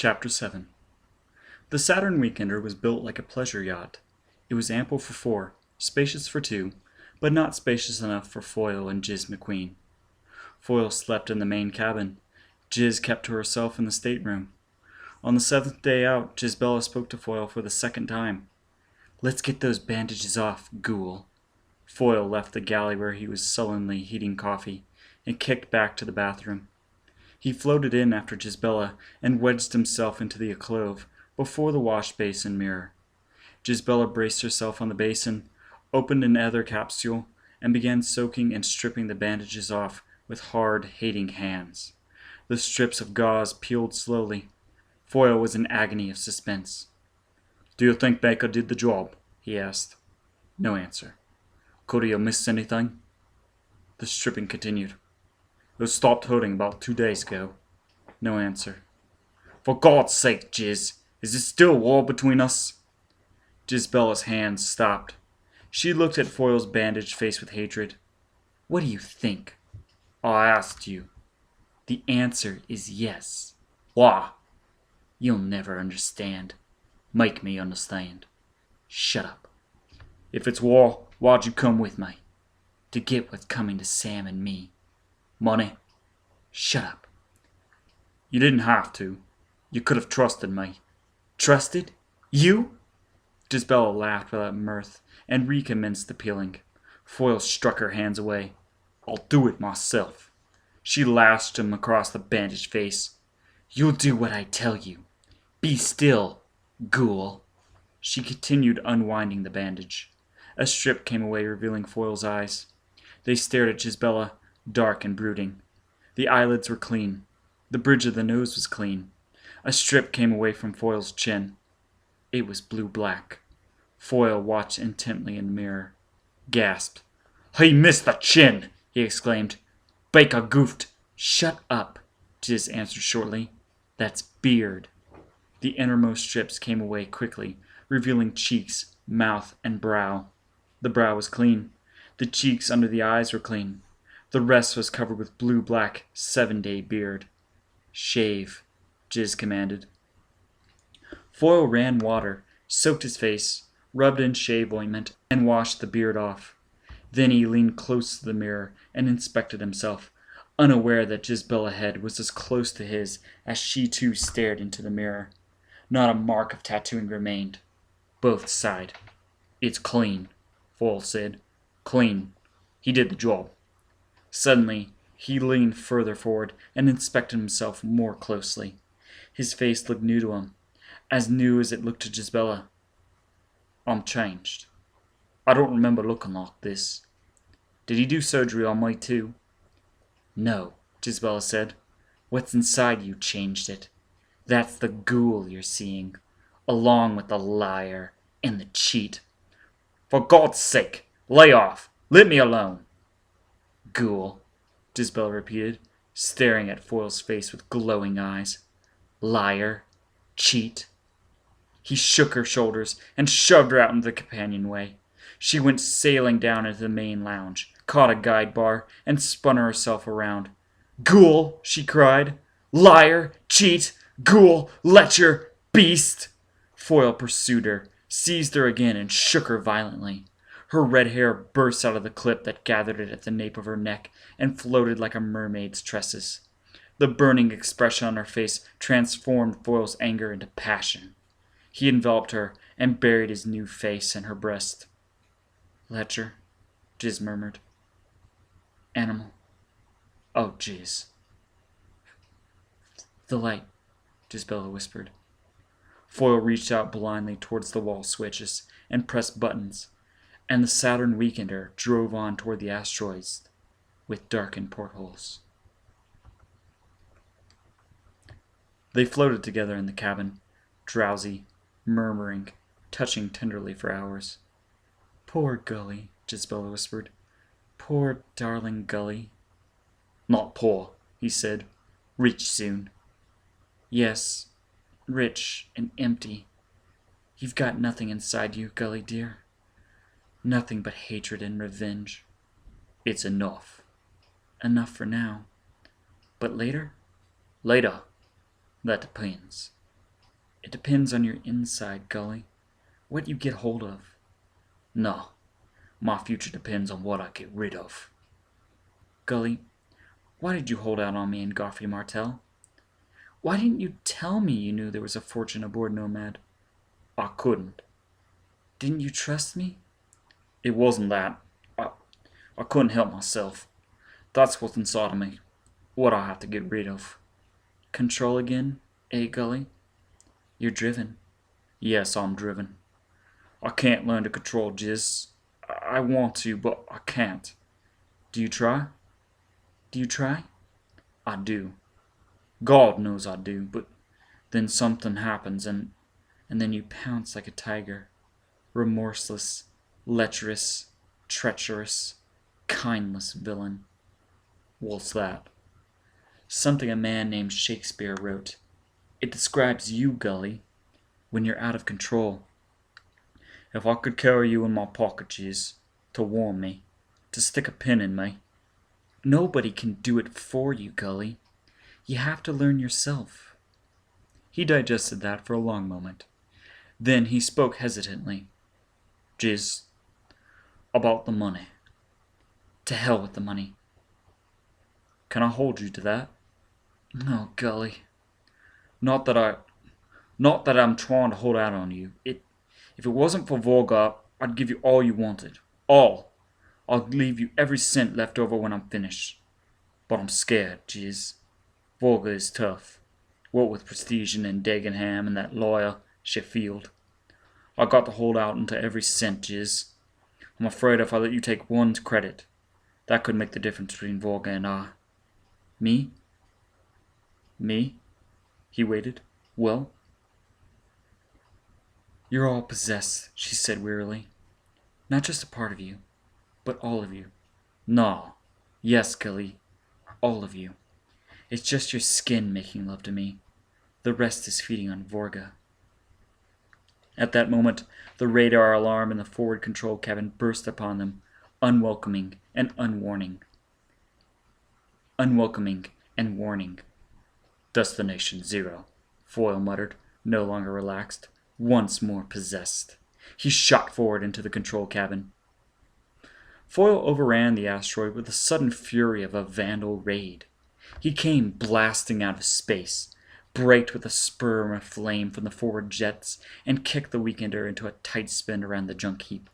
Chapter 7. The Saturn Weekender was built like a pleasure yacht. It was ample for four, spacious for two, but not spacious enough for Foyle and Jiz McQueen. Foyle slept in the main cabin. Jiz kept to herself in the stateroom. On the seventh day out, Jizbella spoke to Foyle for the second time. "Let's get those bandages off, ghoul." Foyle left the galley where he was sullenly heating coffee, and kicked back to the bathroom. He floated in after Jizbella and wedged himself into the alcove before the wash basin mirror. Jizbella braced herself on the basin, opened an ether capsule, and began soaking and stripping the bandages off with hard, hating hands. The strips of gauze peeled slowly. Foyle was in agony of suspense. "Do you think Baker did the job?" he asked. No answer. "Could he have missed anything?" The stripping continued. "It stopped hurting about 2 days ago." No answer. "For God's sake, Jiz, is there still war between us?" Jizbella's hands stopped. She looked at Foyle's bandaged face with hatred. "What do you think?" "I asked you." "The answer is yes." "Why?" "You'll never understand." "Make me understand." "Shut up." "If it's war, why'd you come with me?" "To get what's coming to Sam and me." "Money?" "Shut up." "You didn't have to. You could have trusted me." "Trusted? You?" Jizbella laughed without mirth and recommenced the peeling. Foyle struck her hands away. "I'll do it myself." She lashed him across the bandaged face. "You'll do what I tell you. Be still, ghoul." She continued unwinding the bandage. A strip came away, revealing Foyle's eyes. They stared at Jizbella, dark and brooding. The eyelids were clean. The bridge of the nose was clean. A strip came away from Foyle's chin. It was blue-black. Foyle watched intently in the mirror. Gasped. "He missed the chin!" he exclaimed. "Baker goofed." "Shut up," Jiz answered shortly. "That's beard." The innermost strips came away quickly, revealing cheeks, mouth, and brow. The brow was clean. The cheeks under the eyes were clean. The rest was covered with blue-black 7-day beard. "Shave," Jiz commanded. Foyle ran water, soaked his face, rubbed in shave ointment, and washed the beard off. Then he leaned close to the mirror and inspected himself, unaware that Jizbella's head was as close to his as she too stared into the mirror. Not a mark of tattooing remained. Both sighed. "It's clean," Foyle said. "Clean. He did the job." Suddenly, he leaned further forward and inspected himself more closely. His face looked new to him, as new as it looked to Jizbella. "I'm changed. I don't remember looking like this. Did he do surgery on me too?" "No," Jizbella said. "What's inside you changed it. That's the ghoul you're seeing, along with the liar and the cheat." "For God's sake, lay off. Let me alone." "Ghoul," Jizbella repeated, staring at Foyle's face with glowing eyes. "Liar. Cheat." He shook her shoulders and shoved her out into the companionway. She went sailing down into the main lounge, caught a guide bar, and spun herself around. "Ghoul!" she cried. "Liar! Cheat! Ghoul! Lecher! Beast!" Foyle pursued her, seized her again, and shook her violently. Her red hair burst out of the clip that gathered it at the nape of her neck and floated like a mermaid's tresses. The burning expression on her face transformed Foyle's anger into passion. He enveloped her and buried his new face in her breast. "Lecher," Jiz murmured. "Animal. Oh, Jiz." "The light," Jizbella whispered. Foyle reached out blindly towards the wall switches and pressed buttons, and the Saturn Weekender drove on toward the asteroids with darkened portholes. They floated together in the cabin, drowsy, murmuring, touching tenderly for hours. "Poor Gully," Jizbella whispered. "Poor darling Gully." "Not poor," he said. "Rich soon." "Yes, rich and empty. You've got nothing inside you, Gully dear. Nothing but hatred and revenge." "It's enough." "Enough for now. But later?" "Later? That depends." It depends on your inside, Gully. What you get hold of. No, my future depends on what I get rid of. Gully, why did you hold out on me and Godfrey Martel? Why didn't you tell me you knew there was a fortune aboard Nomad? I couldn't. Didn't you trust me? It wasn't that. I couldn't help myself. That's what's inside of me. What I have to get rid of. Control again, eh, Gully? You're driven. Yes, I'm driven. I can't learn to control jizz. I want to, but I can't. Do you try? Do you try? I do. God knows I do, but then something happens and then you pounce like a tiger. Remorseless, lecherous, treacherous, kindless villain. What's that? Something a man named Shakespeare wrote. It describes you, Gully, when you're out of control. If I could carry you in my pocket, Jizz, to warm me, to stick a pin in me. Nobody can do it for you, Gully. You have to learn yourself. He digested that for a long moment. Then he spoke hesitantly. Jizz, about the money. To hell with the money. Can I hold you to that? No, Gully. Not that I'm trying to hold out on you. If it wasn't for Vorga, I'd give you all you wanted. All. I'll leave you every cent left over when I'm finished. But I'm scared, Jizz. Vorga is tough. What with Prestige and Dagenham and that lawyer, Sheffield. I got to hold out into every cent, Jizz. I'm afraid if I let you take one's credit, that could make the difference between Vorga and I. Me? Me? He waited. Well? You're all possessed, she said wearily. Not just a part of you, but all of you. No. Yes, Gully. All of you. It's just your skin making love to me. The rest is feeding on Vorga. At that moment, the radar alarm in the forward control cabin burst upon them, unwelcoming and unwarning. Unwelcoming and warning. Destination 0, Foyle muttered, no longer relaxed, once more possessed. He shot forward into the control cabin. Foyle overran the asteroid with the sudden fury of a vandal raid. He came blasting out of space, braked with a sperm of flame from the forward jets, and kicked the Weekender into a tight spin around the junk heap.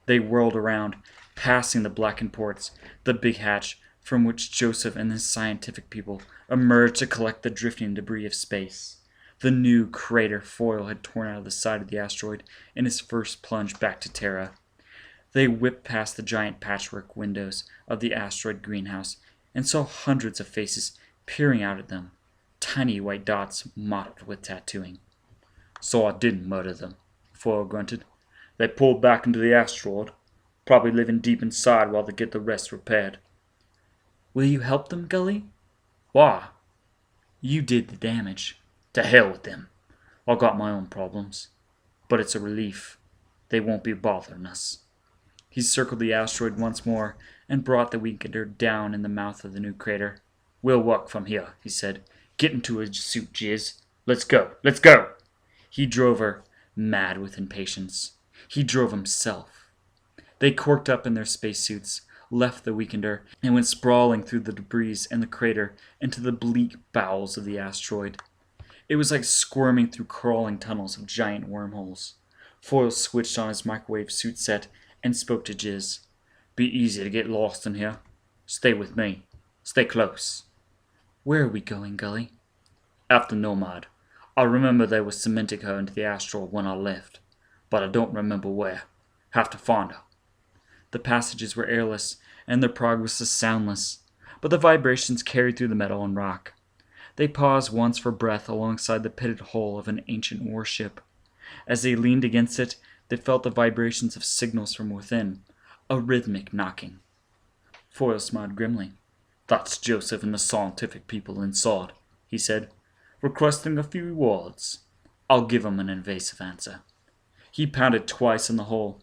They whirled around, passing the blackened ports, the big hatch from which Joseph and his scientific people emerged to collect the drifting debris of space. The new crater Foyle had torn out of the side of the asteroid in his first plunge back to Terra. They whipped past the giant patchwork windows of the asteroid greenhouse and saw hundreds of faces peering out at them, tiny white dots mottled with tattooing. So I didn't murder them, Foyle grunted. They pulled back into the asteroid, probably living deep inside while they get the rest repaired. Will you help them, Gully? Why? You did the damage. To hell with them. I got my own problems. But it's a relief. They won't be bothering us. He circled the asteroid once more and brought the Weekender down in the mouth of the new crater. We'll walk from here, he said. Get into a suit, Jizz. Let's go. Let's go. He drove her, mad with impatience. He drove himself. They corked up in their spacesuits, left the Weekender, and went sprawling through the debris and the crater into the bleak bowels of the asteroid. It was like squirming through crawling tunnels of giant wormholes. Foyle switched on his microwave suit set and spoke to Jizz. Be easy to get lost in here. Stay with me. Stay close. Where are we going, Gully? After Nomad. I remember they were cementing her into the asteroid when I left, but I don't remember where. Have to find her. The passages were airless, and their progress was soundless, but the vibrations carried through the metal and rock. They paused once for breath alongside the pitted hull of an ancient warship. As they leaned against it, they felt the vibrations of signals from within, a rhythmic knocking. Foyle smiled grimly. That's Joseph and the scientific people inside, he said, requesting a few words. I'll give 'em an evasive answer. He pounded twice on the hull.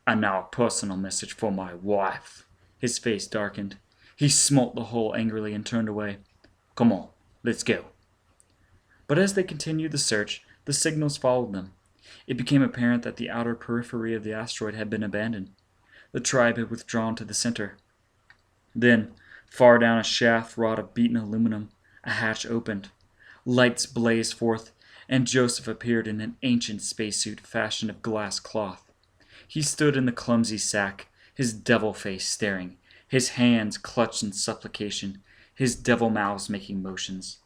And now a personal message for my wife. His face darkened. He smote the hull angrily and turned away. Come on, let's go. But as they continued the search, The signals followed them. It became apparent that the outer periphery of the asteroid had been abandoned. The tribe had withdrawn to the center. Then, far down a shaft wrought of beaten aluminum, a hatch opened. Lights blazed forth, and Joseph appeared in an ancient spacesuit fashioned of glass cloth. He stood in the clumsy sack, his devil face staring, his hands clutched in supplication, his devil mouths making motions.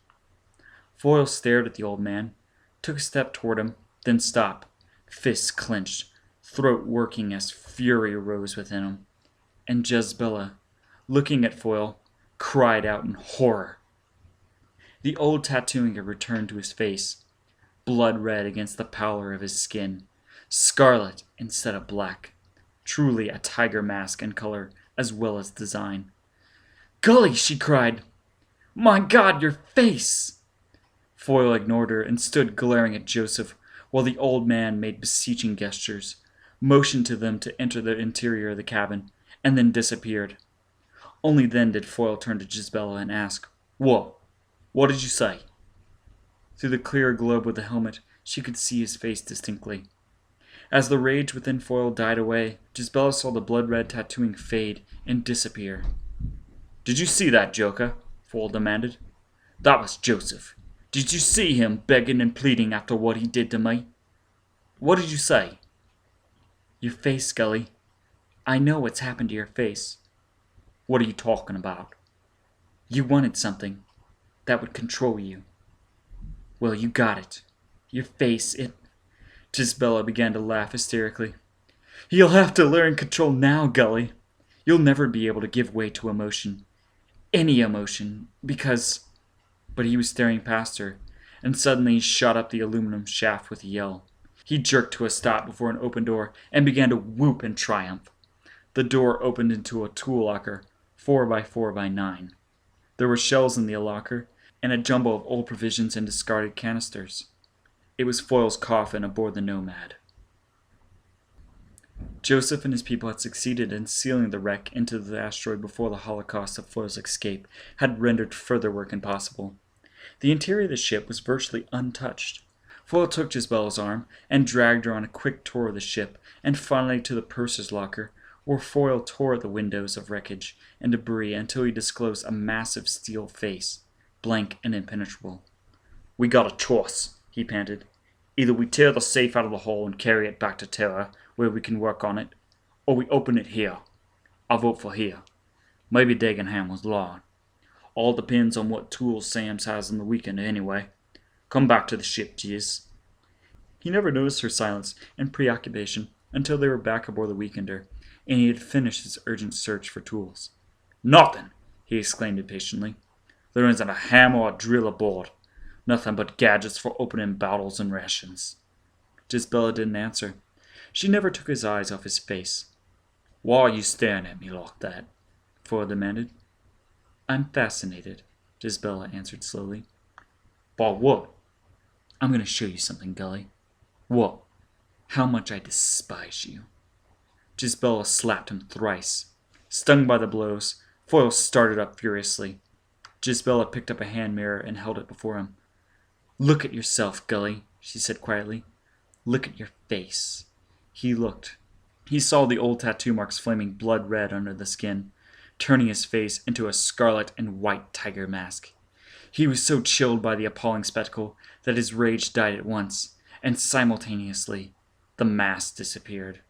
Foyle stared at the old man, took a step toward him, then stopped, fists clenched, throat working as fury arose within him. And Jezebella, looking at Foyle, cried out in horror. The old tattooing had returned to his face, blood red against the pallor of his skin, scarlet instead of black, truly a tiger mask in color as well as design. "Gully!" she cried. "My God, your face!" Foyle ignored her and stood glaring at Joseph while the old man made beseeching gestures, motioned to them to enter the interior of the cabin, and then disappeared. Only then did Foyle turn to Jezebella and ask, "Whoa, what did you say?" Through the clear globe of the helmet, she could see his face distinctly. As the rage within Foyle died away, Jezebella saw the blood-red tattooing fade and disappear. "Did you see that, Joker?" Foyle demanded. "That was Joseph. Did you see him begging and pleading after what he did to me? What did you say?" "Your face, Scully. I know what's happened to your face." "What are you talking about?" "You wanted something that would control you. Well, you got it. Your face, it..." Jezebella began to laugh hysterically. "You'll have to learn control now, Gully. You'll never be able to give way to emotion. Any emotion, because..." But he was staring past her, and suddenly he shot up the aluminum shaft with a yell. He jerked to a stop before an open door and began to whoop in triumph. The door opened into a tool locker, 4x4x9. There were shelves in the locker, and a jumble of old provisions and discarded canisters. It was Foyle's coffin aboard the Nomad. Joseph and his people had succeeded in sealing the wreck into the asteroid before the holocaust of Foyle's escape had rendered further work impossible. The interior of the ship was virtually untouched. Foyle took Jezebella's arm and dragged her on a quick tour of the ship, and finally to the purser's locker, where Foyle tore at the windows of wreckage and debris until he disclosed a massive steel face, blank and impenetrable. "We got a choice," he panted. "Either we tear the safe out of the hull and carry it back to Terra, where we can work on it, or we open it here. I vote for here. Maybe Dagenham was lying. All depends on what tools Sam's has in the weekend anyway. Come back to the ship, Jiz." He never noticed her silence and preoccupation until they were back aboard the Weekender, and he had finished his urgent search for tools. "Nothing!" he exclaimed impatiently. "There isn't a hammer or a drill aboard. Nothing but gadgets for opening bottles and rations." Jezebella didn't answer. She never took his eyes off his face. "Why are you staring at me like that?" Foyle demanded. "I'm fascinated," Jezebella answered slowly. "By what?" "I'm going to show you something, Gully." "What?" "How much I despise you." Jezebella slapped him thrice. Stung by the blows, Foyle started up furiously. Jezebella picked up a hand mirror and held it before him. "Look at yourself, Gully," she said quietly. "Look at your face." He looked. He saw the old tattoo marks flaming blood red under the skin, turning his face into a scarlet and white tiger mask. He was so chilled by the appalling spectacle that his rage died at once, and simultaneously the mask disappeared.